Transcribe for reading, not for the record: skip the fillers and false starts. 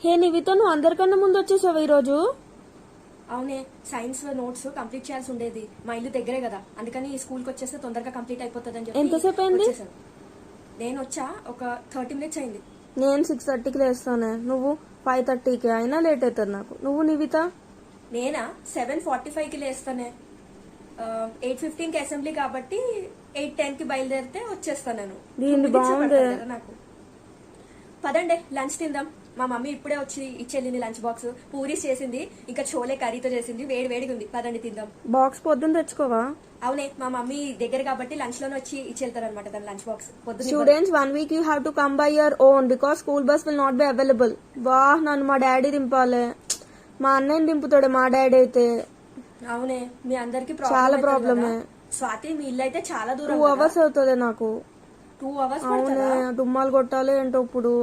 హే నివితో నువ్వు అందరికన్నా ముందు వచ్చేసావు ఈరోజు. అవునే, సైన్స్ నోట్స్ కంప్లీట్ చేయాల్సి ఉండేది. మా ఇల్లు దగ్గరే కదా, అందుకని స్కూల్కి వచ్చేస్తే తొందరగా కంప్లీట్ అయిపోతుంది అని చెప్పి ఎంతసేపు అయింది? నేను వచ్చా ఒక 30 minutes అయింది. నేను 6:30కి లేస్తానే, నువ్వు 5:30కి. అయినా లేట్ అవుతుంది నాకు. నువ్వు నివిత? నేనా 7:45కి లేస్తానే. 8:15కి అసెంబ్లీ కాబట్టి 8:10కి బయలుదేరితే వచ్చేస్తాను నేను. నాకు పదండి లంచ్ తిందాం. మా మమ్మీ ఇప్పుడే వచ్చి ఇచ్చేళ్ళింది లంచ్ బాక్స్. పూరీస్ చేసింది, ఇంకా చోలే కర్రీతో చేసింది. వేడి వేడిగా ఉంది, పదండి తిందాం. బాక్స్ పొద్దున్న తెచ్చుకోవా? అవునే, మా మమ్మీ దగ్గర కాబట్టి లంచ్ లోనే వచ్చి ఇచ్చేళ్తారు అనమాట తన lunch box. Students 1 week you have to come by your own because school bus will not be available. వా, నన్ను మా డాడీ దింపాలే. మా అన్నయ్య దింపుతాడు మా డాడీ అయితే. అవునే, మీ అందరికి చాలా ప్రాబ్లమే. స్వాతి, మీ ఇల్లు అయితే చాలా దూరం. 2 hours అవుతుంది నాకు. 2 hours అవునే, డుమ్మాలు కొట్టాలి ఏంటో ఇప్పుడు.